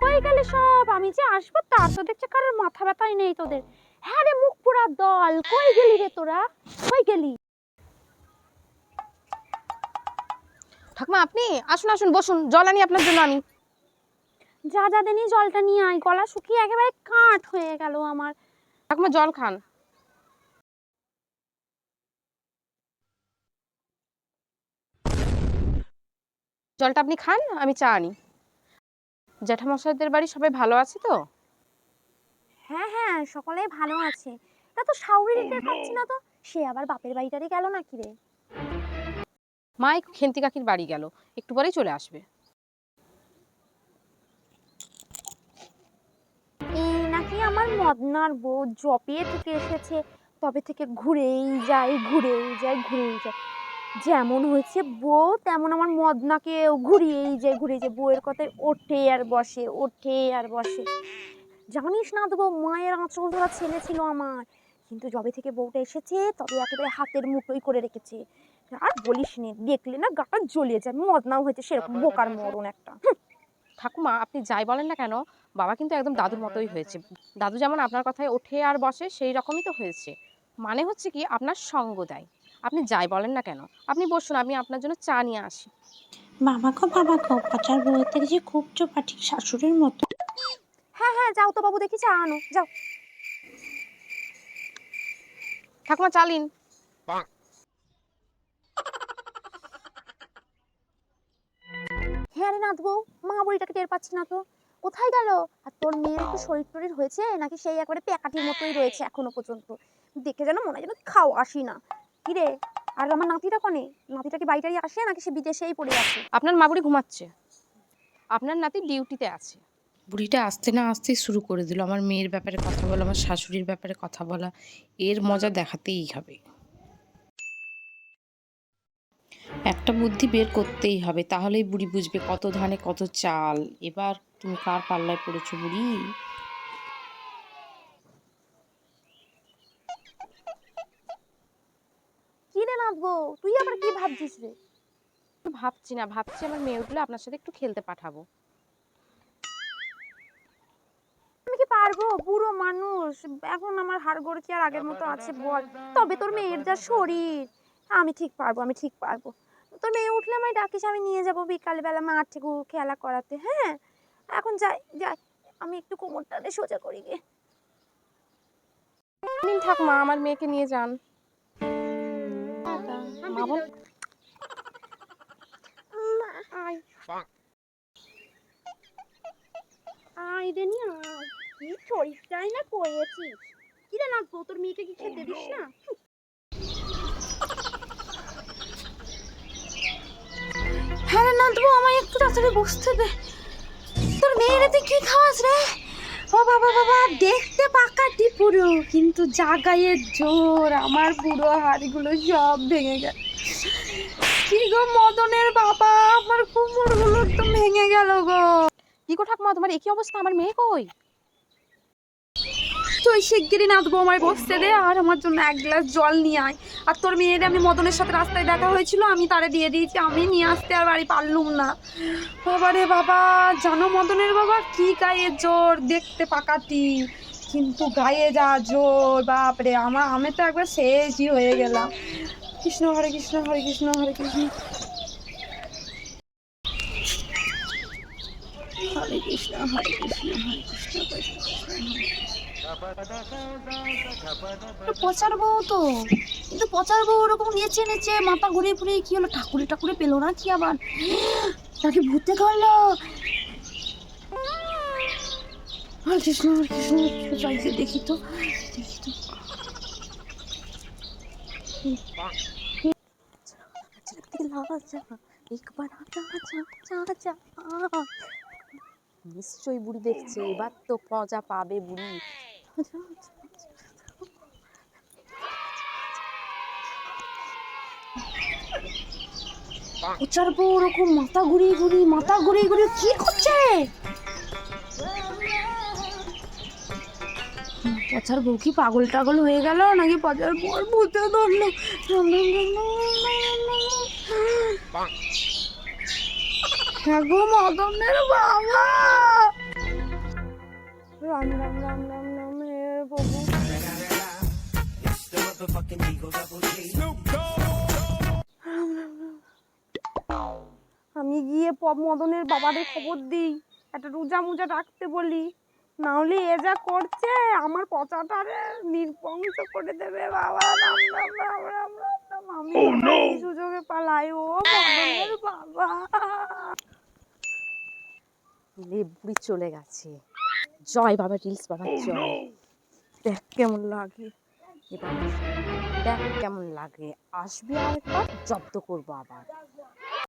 কই গেলে সব? আমি যে আসবো তার তো দেখছি কারোর মাথা ব্যথাই নেই তোদের। হ্যাঁ রে মুখ পোড়া দল, কই গেলি রে তোরা? কই গেলি? ঠাকুমা আপনি আসুন আসুন বসুন, জল আনি আপনার জন্য আমি। যা যা দেনি জলটা নিয়ে আয়, গলা শুকিয়ে একেবারে কাঠ হয়ে গেল আমার। ঠাকুমা জল খান। জলটা আপনি খান, আমি চা আনি। জ্যাঠামশাইদের বাড়ি সবাই ভালো আছে তো? হ্যাঁ হ্যাঁ সকলেই ভালো আছে। তা তো শাওরির টের পাচ্ছি না তো, সে আবার বাপের বাড়িটারে গেল নাকি রে? মা একটু খেন্তি কাকির বাড়ি গেল, একটু পরেই চলে আসবে। এই নাকি আমার মদনার বউ জপিয়ে থেকে এসেছে, তবে থেকে ঘুরেই যায় ঘুরেই যায় ঘুরেই যায়। যেমন হয়েছে বউ তেমন আমার মদনাকেও ঘুরিয়েই যায় ঘুরিয়ে যায়, বউয়ের কথায় ওঠে আর বসে ওঠে আর বসে। জানিস না তো মায়ের আঁচল ধরা ছেলে ছিল আমার, কিন্তু যবে থেকে বউটা এসেছে তবে একেবারে হাতের মুঠোই করে রেখেছে। আর বলিস নে, দেখলে না গাটা জ্বলিয়ে যায়। মদনাও হয়েছে সেরকম বোকার মরণ একটা। ঠাকুমা আপনি যাই বলেন না কেন, বাবা কিন্তু একদম দাদুর মতোই হয়েছে। দাদু যেমন আপনার কথায় ওঠে আর বসে, সেই রকমই তো হয়েছে। মানে হচ্ছে কি, আপনার সঙ্গ দেয়। আপনি যাই বলেন না কেন, আপনি বসুন, আমি আপনার জন্য চা নিয়ে আসি। বাবা গো পচার বউয়ের থেকে যে খুব চোপা, ঠিক শাশুড়ির মতো। হ্যাঁ হ্যাঁ যাও তো বাবু, দেখি চা আনো যাও। ঠাকুমা চালিন। হ্যাঁ রে নাথ বউ, মা বুড়িটাকে টের পাচ্ছি না তো, কোথায় গেল? আর তোর মেয়ের একটু শরীর টরীর হয়েছে নাকি সেই একবারে প্যাকাটির মতোই রয়েছে এখনো পর্যন্ত? দেখে যেন মনে হয় যেন খাও আসি না। কি রে, আর আমার নাতিটা কনে? নাতিটা কি বাড়িটাই আসে নাকি সে বিদেশেই পড়ে আছে? আপনার মা বুড়ি ঘুমাচ্ছে, আপনার নাতি ডিউটিতে আছে। বুড়িটা আসতে না আসতেই শুরু করে দিল আমার মেয়ের ব্যাপারে কথা বলা, আমার শাশুড়ির ব্যাপারে কথা বলা। এর মজা দেখাতেই হবে, একটা বুদ্ধি বের করতেই হবে, তাহলেই বুড়ি বুঝবে কত ধানে কত চাল। এবার তুমি কার পাল্লায় পড়েছো বুড়ি? কি রে নাথ বউ, তুই আবার কি ভাবছিস রে? ভাবছি না, ভাবছি আমার মেয়ে উঠলে আপনার সাথে একটু খেলতে পাঠাবো। আমি কি পারবো? বুড়ো মানুষ এখন, আমার হাড়গোড় কি আর আগের মতো আছে বল? তবে তোর মেয়ের যা শরীর, আমি ঠিক পারবো, আমি ঠিক পারবো। তোর মেয়ে উঠলে আমায় ডাকিস, আমি নিয়ে যাবো বিকাল বেলা মাঠে খেলা করাতে। হ্যাঁ এখন যাই যাই, আমি একটু কোমরটাতে সোজা করি গে। নিন ঠাকুমা, আমার মেয়েকে নিয়ে যান। মা বল। আয় আয় রে নি আয়, কি শরীরটাই না করেছিস। কি রে নাচবো, তোর মেয়েকে কি খেতে দিস না? হ্যাঁ রে নাচবো, আমায় একটু তাড়াতাড়ি বসতে দে। তোর মেয়েরে তুই কি খাওয়াস রে? ও বাবা বাবা, দেখতে পাকাটি পুরো, কিন্তু জাগায়ের জোর, আমার পুরো হাড়গুলো সব ভেঙে গেল। কি গো মদনের বাবা, আমার কোমরগুলো তো ভেঙে গেল গো। কি গো ঠাকুমা, তোমার একই অবস্থা, আমার মেয়ে কই? তুই শিগগিরই নাচবো আমায় বসতে দে, আর আমার জন্য এক গ্লাস জল নিয়ে আয়। আর তোর মেয়ের আমি মদনের সাথে রাস্তায় দেখা হয়েছিল, আমি তারে দিয়ে দিয়েছি, আমি নিয়ে আসতে আর বাড়ি পারলুম না। বাবা রে বাবা, জানো মদনের বাবা কি গায়ে জোর, দেখতে পাকাটি কিন্তু গায়ে যা জোর, বাপরে আমি তো একবার শেষই হয়ে গেলাম। কৃষ্ণ হরে কৃষ্ণ হরে কৃষ্ণ হরে কৃষ্ণ হরে কৃষ্ণ হরে কৃষ্ণ হরে কৃষ্ণ। পচার বউ তো, কিন্তু পচার বউ ওরকম নেচে নেচে মাথা ঘুরে ফুরে কি হলো, ঠাকুরে ঠাকুরে পেলো না কি আবার? তাকে ভূতে ধরলো। হরে কৃষ্ণ হরে কৃষ্ণ, চাইছে দেখি তো দেখি তো। নিশ্চয়ই বুড়ি দেখছে, এবার তো মজা পাবে বুড়ি। পচার বউ ওরকম মাথা ঘুরিয়ে ঘুরিয়ে কি করছে? পচার বউ কি পাগল টাগল হয়ে গেল নাকি পচার বউ ভূতে ধরলো? হ্যাঁ গো মদনের বাবা, রাম রাম রাম রাম রাম হে প্রভু। আমি গিয়ে মদনের বাবাদের খবর দিই, একটা রোজা মোজা রাখতে বলি, না হলে এ যা করছে আমার পচাটারে নির্বংশ করে দেবে। বাবা রাম রাম রাম রাম রাম রাম। আমি এই সুযোগে পালাই, ও মদনের বাবা। বুড়ি চলে গেছে। জয় বাবা, রিলস বাবা জয়। দেখ কেমন লাগে এবার, দেখ কেমন লাগে। আসবি আর একবার জব্দ করবো আবার।